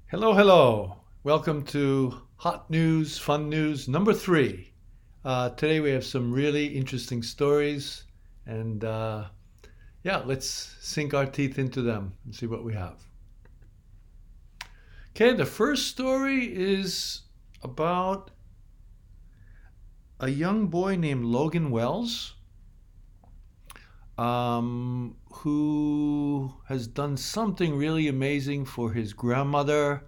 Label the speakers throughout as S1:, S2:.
S1: Hello, hello. Welcome to Hot News, Fun News number 3. Today we have some really interesting stories, and yeah, let's sink our teeth into them and see what we have. Okay, the first story is about a young boy named Logan Wells, who has done something really amazing for his grandmother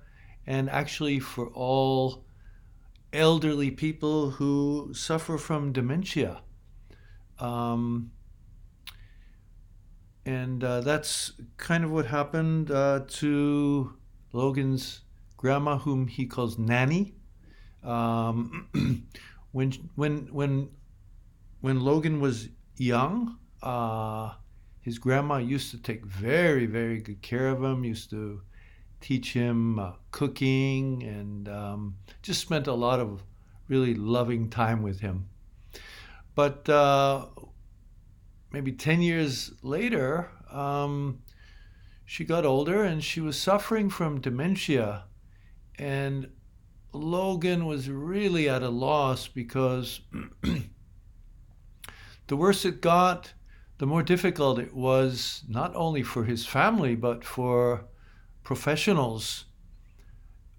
S1: and actually for all elderly people who suffer from dementia. Um, and that's kind of what happened to Logan's grandma, whom he calls Nanny. Um, when when when when Logan was young, his grandma used to take very very good care of him. Used to teach him cooking and just spent a lot of really loving time with him. But maybe 10 years later, she got older and she was suffering from dementia. And Logan was really at a loss because the worse it got, the more difficult it was, not only for his family, but for professionals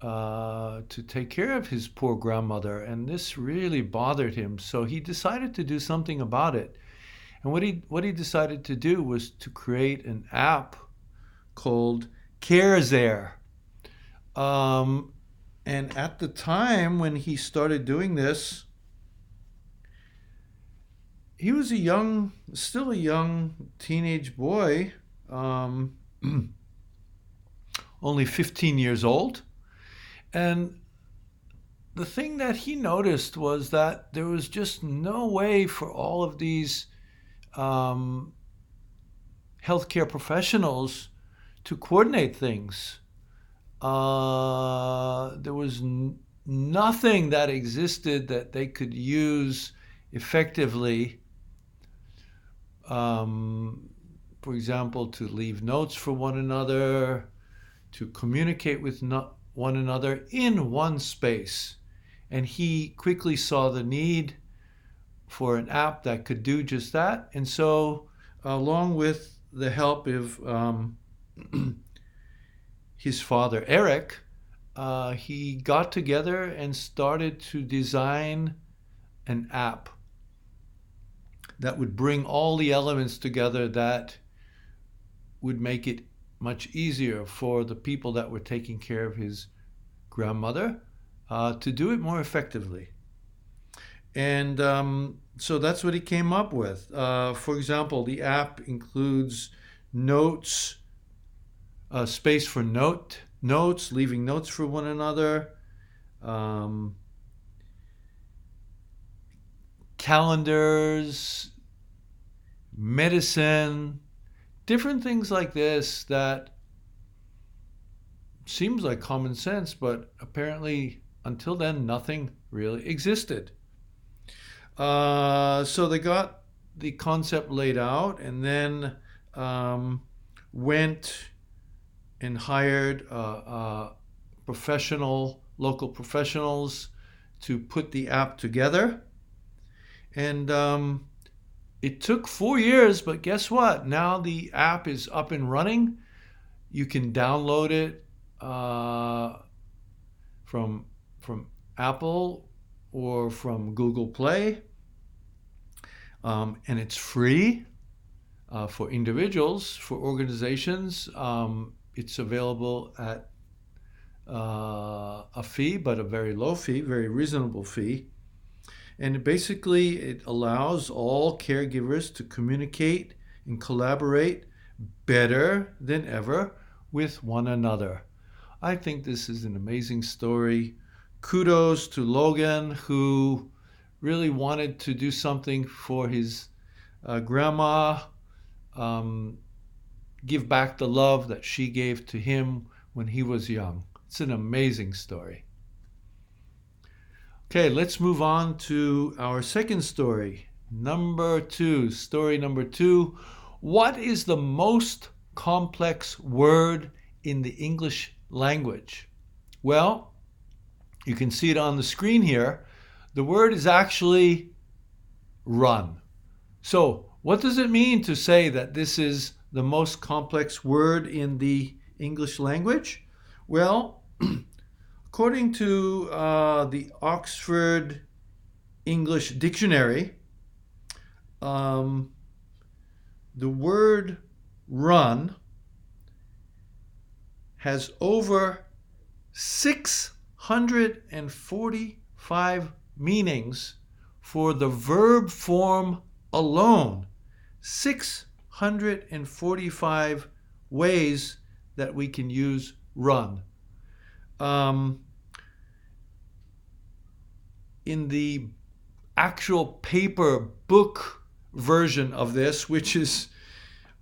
S1: to take care of his poor grandmother. And this really bothered him. So he decided to do something about it. And what he decided to do was to create an app called CareZare. Um, and at the time when he started doing this, he was still a young teenage boy, um, only 15 years old. And the thing that he noticed was that there was just no way for all of these um, healthcare professionals to coordinate things. There was nothing that existed that they could use effectively. For example, to leave notes for one another, to communicate with one another in one space. And he quickly saw the need for an app that could do just that. And so, along with the help of his father, Eric, he got together and started to design an app that would bring all the elements together that would make it much easier for the people that were taking care of his grandmother to do it more effectively. And so that's what he came up with. For example, the app includes notes, space for notes, leaving notes for one another, um, calendars, medicine, different things like this that seems like common sense, but apparently until then nothing really existed. So they got the concept laid out and then went and hired local professionals to put the app together. And it took 4 years, but guess what? Now the app is up and running. You can download it from Apple or from Google Play, and it's free for individuals. For organizations, it's available at a fee, but a very low fee, very reasonable fee. And basically, it allows all caregivers to communicate and collaborate better than ever with one another. I think this is an amazing story. Kudos to Logan, who really wanted to do something for his grandma, give back the love that she gave to him when he was young. It's an amazing story. Okay, let's move on to our second story. Story number 2. What is the most complex word in the English language? Well, you can see it on the screen here. The word is actually run. So, what does it mean to say that this is the most complex word in the English language? Well, according to the Oxford English Dictionary, the word run has over 645 meanings for the verb form alone. 645 ways that we can use run. In the actual paper book version of this, which is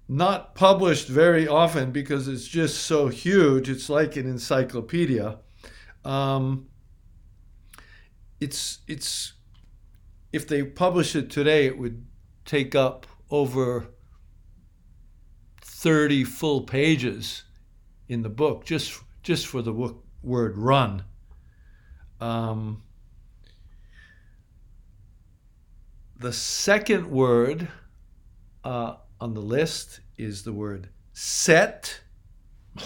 S1: not published very often because it's just so huge, it's like an encyclopedia. It's if they publish it today, it would take up over 30 full pages in the book just for the word run. The second word on the list is the word set.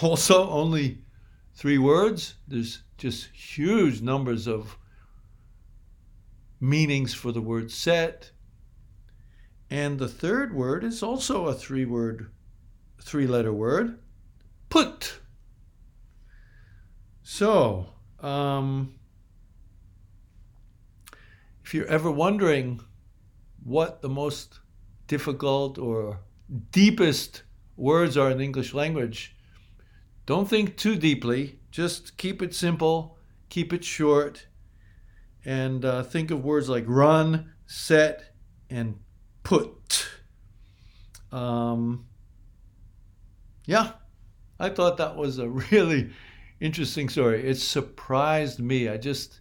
S1: Also, only 3 words. There's just huge numbers of meanings for the word set. And the third word is also a 3-letter word, put. So, if you're ever wondering what the most difficult or deepest words are in the English language, don't think too deeply. Just keep it simple, keep it short, and think of words like run, set, and put. Yeah, I thought that was a really interesting story. It surprised me. I just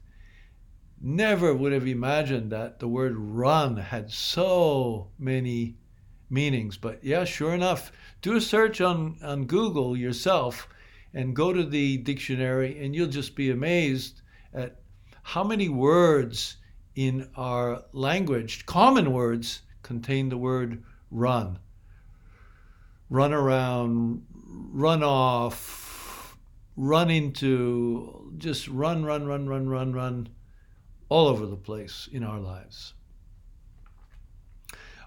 S1: never would have imagined that the word run had so many meanings. But yeah, sure enough, do a search on Google yourself and go to the dictionary, and you'll just be amazed at how many words in our language, common words, contain the word run. Run around, run off, run into, just run all over the place in our lives.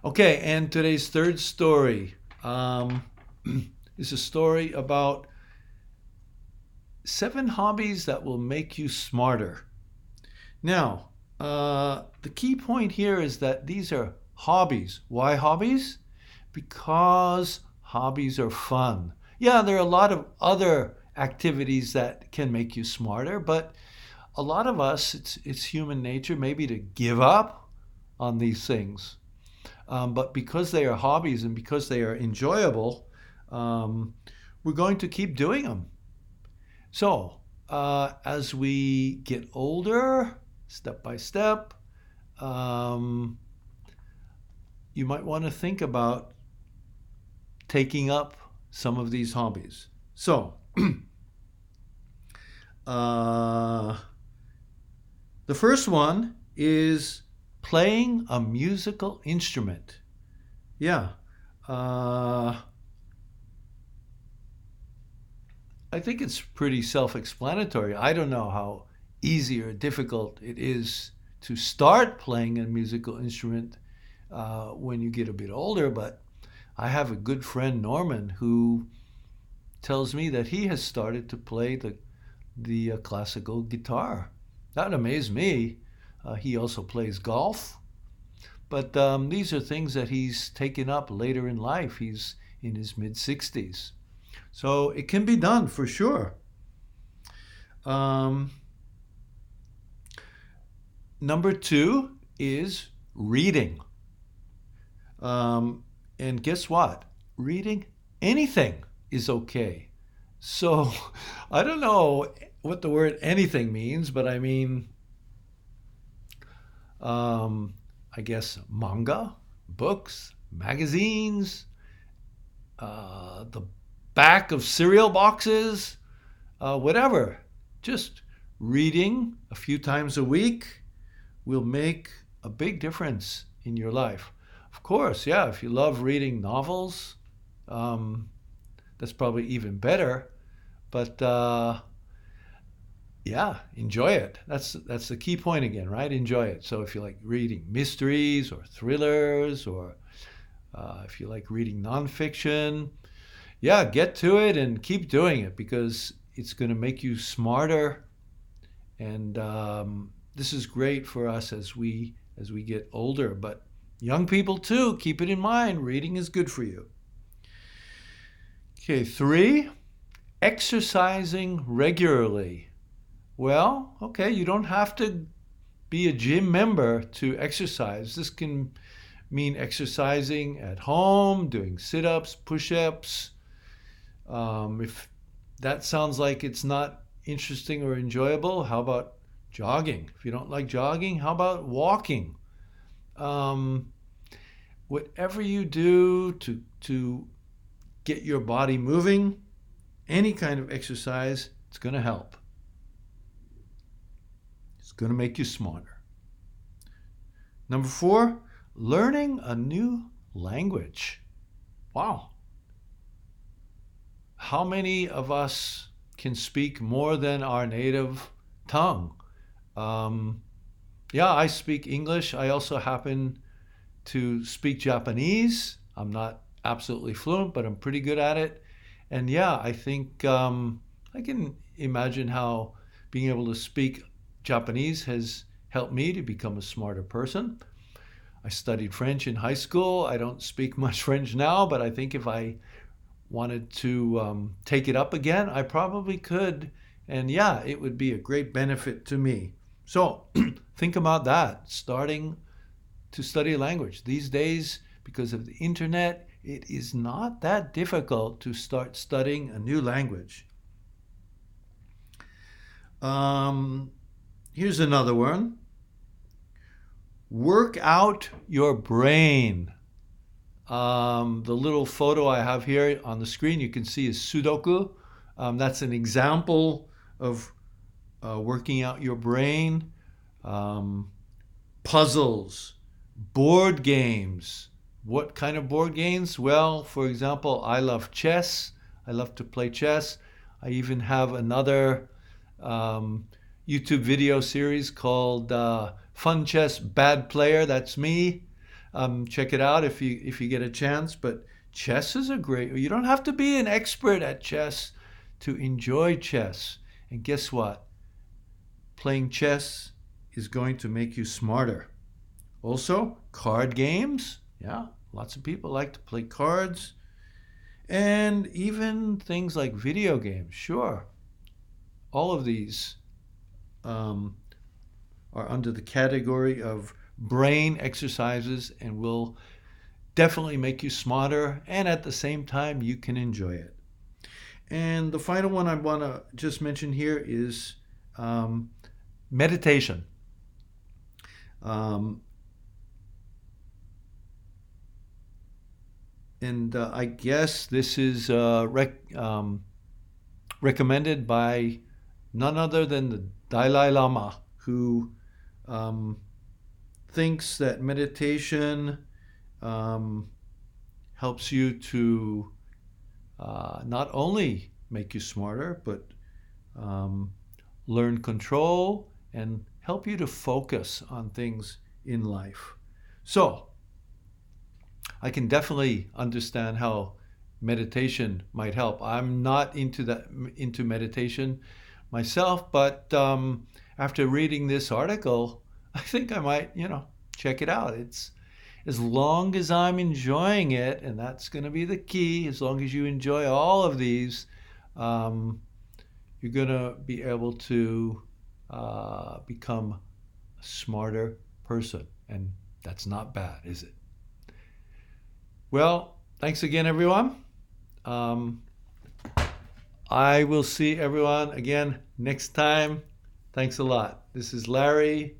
S1: Okay, and today's third story is a story about 7 hobbies that will make you smarter. Now, the key point here is that these are hobbies. Why hobbies? Because hobbies are fun. Yeah, there are a lot of other activities that can make you smarter, but a lot of us, it's human nature maybe to give up on these things. But because they are hobbies and because they are enjoyable, we're going to keep doing them. So, as we get older, step by step, you might want to think about taking up some of these hobbies. So, the first one is playing a musical instrument. Yeah. I think it's pretty self-explanatory. I don't know how easy or difficult it is to start playing a musical instrument when you get a bit older, but I have a good friend, Norman, who tells me that he has started to play the classical guitar. That amazed me. He also plays golf, but these are things that he's taken up later in life. He's in his mid-60s. So it can be done for sure. Number 2 is reading. And guess what? Reading anything is okay. So I don't know what the word anything means, but I mean, I guess manga, books, magazines, the back of cereal boxes, whatever. Just reading a few times a week will make a big difference in your life. Of course, yeah, if you love reading novels, that's probably even better. But yeah, enjoy it. That's the key point again, right? Enjoy it. So if you like reading mysteries or thrillers, or if you like reading nonfiction, yeah, get to it and keep doing it, because it's going to make you smarter. And this is great for us as we get older. But young people too, keep it in mind. Reading is good for you. Okay, 3, exercising regularly. Well, okay, you don't have to be a gym member to exercise. This can mean exercising at home, doing sit-ups, push-ups. If that sounds like it's not interesting or enjoyable, how about jogging? If you don't like jogging, how about walking? Whatever you do to get your body moving, any kind of exercise, it's going to help. It's going to make you smarter. Number 4, learning a new language. Wow. How many of us can speak more than our native tongue? Yeah, I speak English. I also happen to speak Japanese. I'm not absolutely fluent, but I'm pretty good at it. And yeah, I think I can imagine how being able to speak Japanese has helped me to become a smarter person. I studied French in high school. I don't speak much French now, but I think if I wanted to take it up again, I probably could. And yeah, it would be a great benefit to me. So think about that, starting to study a language. These days, because of the internet, it is not that difficult to start studying a new language. Here's another one. Work out your brain. The little photo I have here on the screen you can see is Sudoku. That's an example of working out your brain. Puzzles, board games. What kind of board games? Well, for example, I love chess. I love to play chess. I even have another YouTube video series called Fun Chess Bad Player. That's me. Check it out if you get a chance. But chess is a great. You don't have to be an expert at chess to enjoy chess. And guess what? Playing chess is going to make you smarter. Also, card games. Yeah, lots of people like to play cards. And even things like video games. Sure. All of these are under the category of brain exercises and will definitely make you smarter, and at the same time you can enjoy it. And the final one I want to just mention here is meditation. And I guess this is recommended by none other than the Dalai Lama, who thinks that meditation helps you to not only make you smarter, but learn control and help you to focus on things in life. So I can definitely understand how meditation might help. I'm not into meditation myself, but after reading this article, I think I might, check it out. It's as long as I'm enjoying it, and that's going to be the key. As long as you enjoy all of these, you're going to be able to become a smarter person, and that's not bad, is it? Well, thanks again, everyone. I will see everyone again next time. Thanks a lot. This is Larry.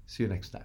S1: See you next time.